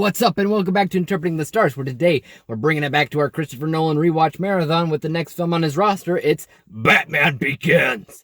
what's up, and welcome back to Interpreting the Stars, where today we're bringing it back to our Christopher Nolan rewatch marathon with the next film on his roster. It's Batman Begins.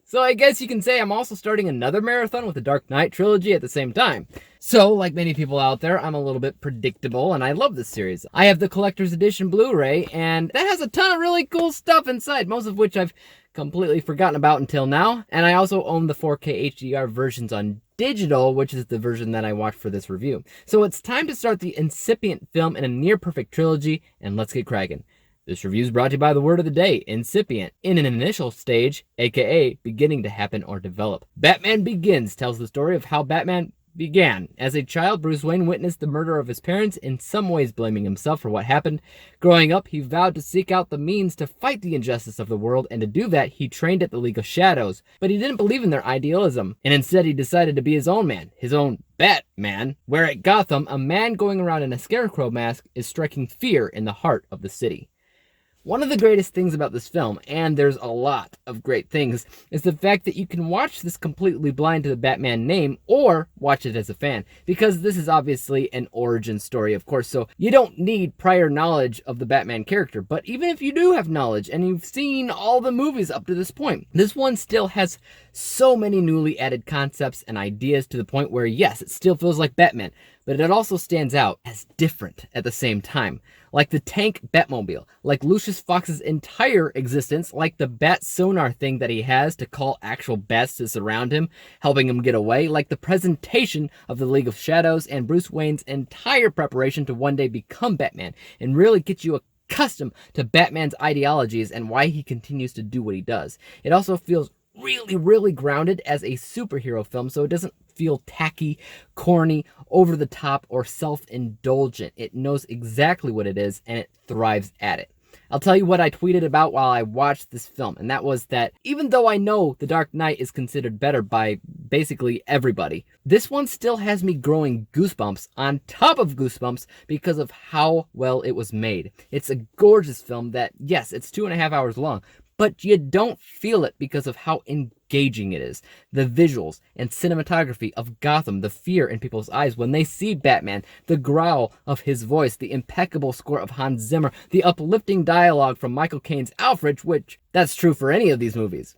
So I guess you can say I'm also starting another marathon with the Dark Knight trilogy at the same time. So, like many people out there, I'm a little bit predictable, and I love this series. I have the Collector's Edition Blu-ray, and that has a ton of really cool stuff inside, most of which I've completely forgotten about until now. And I also own the 4K HDR versions on digital, which is the version that I watched for this review. So it's time to start the incipient film in a near-perfect trilogy, and let's get cracking. This review is brought to you by the word of the day, incipient, in an initial stage, aka beginning to happen or develop. Batman Begins tells the story of how Batman began. As a child, Bruce Wayne witnessed the murder of his parents, in some ways blaming himself for what happened. Growing up, he vowed to seek out the means to fight the injustice of the world, and to do that, he trained at the League of Shadows. But he didn't believe in their idealism, and instead he decided to be his own man, his own Batman, where at Gotham, a man going around in a scarecrow mask is striking fear in the heart of the city. One of the greatest things about this film, and there's a lot of great things, is the fact that you can watch this completely blind to the Batman name, or watch it as a fan, because this is obviously an origin story, of course, so you don't need prior knowledge of the Batman character. But even if you do have knowledge, and you've seen all the movies up to this point, this one still has so many newly added concepts and ideas to the point where, yes, it still feels like Batman, but it also stands out as different at the same time. Like the tank Batmobile, like Lucius Fox's entire existence, like the bat sonar thing that he has to call actual bats to surround him, helping him get away, like the presentation of the League of Shadows and Bruce Wayne's entire preparation to one day become Batman, and really get you accustomed to Batman's ideologies and why he continues to do what he does. It also feels really grounded as a superhero film, so it doesn't feel tacky, corny, over the top, or self-indulgent. It knows exactly what it is, and it thrives at it. I'll tell you what I tweeted about while I watched this film, and that was that even though I know The Dark Knight is considered better by basically everybody, this one still has me growing goosebumps on top of goosebumps because of how well it was made. It's a gorgeous film that, yes, it's 2.5 hours long, but you don't feel it because of how engaging it is. The visuals and cinematography of Gotham, the fear in people's eyes when they see Batman, the growl of his voice, the impeccable score of Hans Zimmer, the uplifting dialogue from Michael Caine's Alfred, which that's true for any of these movies.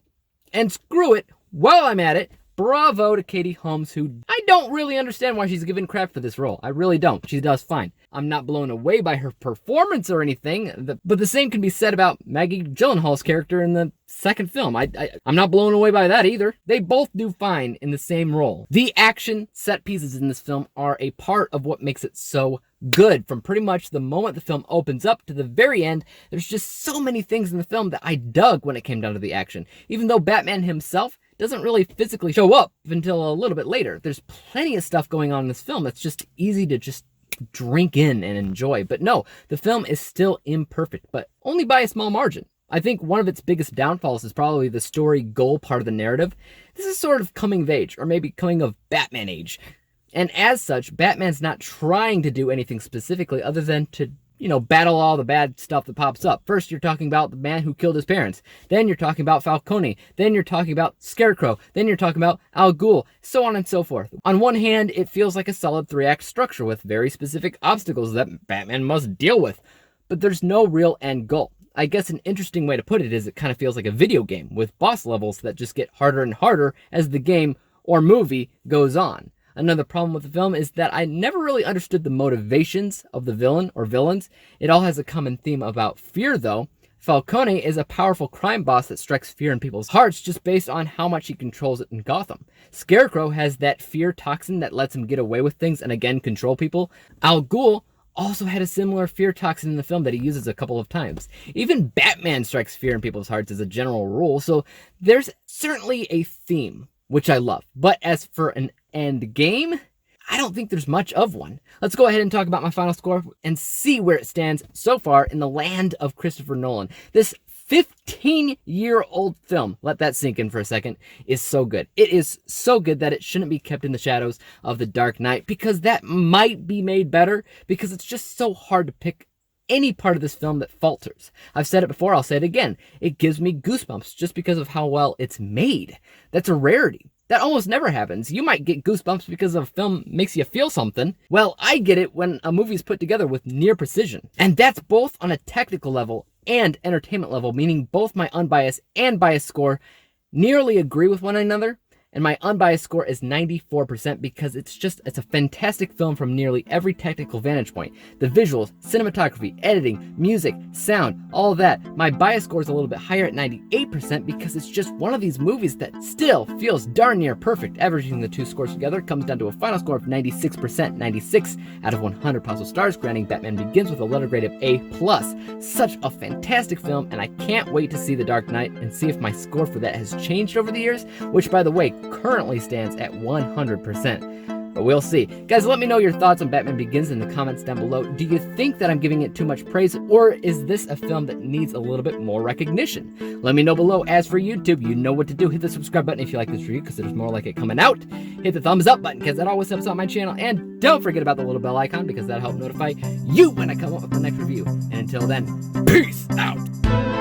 And screw it, while I'm at it, bravo to Katie Holmes, who I don't really understand why she's given crap for this role. I really don't. She does fine. I'm not blown away by her performance or anything, but the same can be said about Maggie Gyllenhaal's character in the second film. I'm not blown away by that either. They both do fine in the same role. The action set pieces in this film are a part of what makes it so good. From pretty much the moment the film opens up to the very end, there's just so many things in the film that I dug when it came down to the action. Even though Batman himself doesn't really physically show up until a little bit later, there's plenty of stuff going on in this film that's just easy to just drink in and enjoy. But no, the film is still imperfect, but only by a small margin. I think one of its biggest downfalls is probably the story goal part of the narrative. This is sort of coming of age, or maybe coming of Batman age. And as such, Batman's not trying to do anything specifically other than to, battle all the bad stuff that pops up. First, you're talking about the man who killed his parents. Then you're talking about Falcone. Then you're talking about Scarecrow. Then you're talking about Al Ghul, so on and so forth. On one hand, it feels like a solid 3-act structure with very specific obstacles that Batman must deal with. But there's no real end goal. I guess an interesting way to put it is it kind of feels like a video game with boss levels that just get harder and harder as the game or movie goes on. Another problem with the film is that I never really understood the motivations of the villain or villains. It all has a common theme about fear, though. Falcone is a powerful crime boss that strikes fear in people's hearts just based on how much he controls it in Gotham. Scarecrow has that fear toxin that lets him get away with things and again control people. Al Ghul also had a similar fear toxin in the film that he uses a couple of times. Even Batman strikes fear in people's hearts as a general rule, so there's certainly a theme, which I love. But as for an end game, I don't think there's much of one. Let's go ahead and talk about my final score and see where it stands so far in the land of Christopher Nolan. This 15-year-old film, let that sink in for a second, is so good. It is so good that it shouldn't be kept in the shadows of The Dark Knight, because that might be made better, because it's just so hard to pick any part of this film that falters. I've said it before, I'll say it again. It gives me goosebumps just because of how well it's made. That's a rarity. That almost never happens. You might get goosebumps because a film makes you feel something. Well, I get it when a movie is put together with near precision. And that's both on a technical level and entertainment level, meaning both my unbiased and biased score nearly agree with one another. And my unbiased score is 94% because it's a fantastic film from nearly every technical vantage point. The visuals, cinematography, editing, music, sound, all that. My bias score is a little bit higher at 98% because it's just one of these movies that still feels darn near perfect. Averaging the two scores together comes down to a final score of 96%, 96 out of 100 possible stars, granting Batman Begins with a letter grade of A+. Such a fantastic film, and I can't wait to see The Dark Knight and see if my score for that has changed over the years, which, by the way, currently stands at 100%. But we'll see. Guys, let me know your thoughts on Batman Begins in the comments down below. Do you think that I'm giving it too much praise, or is this a film that needs a little bit more recognition? Let me know below. As for YouTube, you know what to do. Hit the subscribe button if you like this review, because there's more like it coming out. Hit the thumbs up button, because that always helps out my channel. And don't forget about the little bell icon, because that'll help notify you when I come up with the next review. And until then, peace out!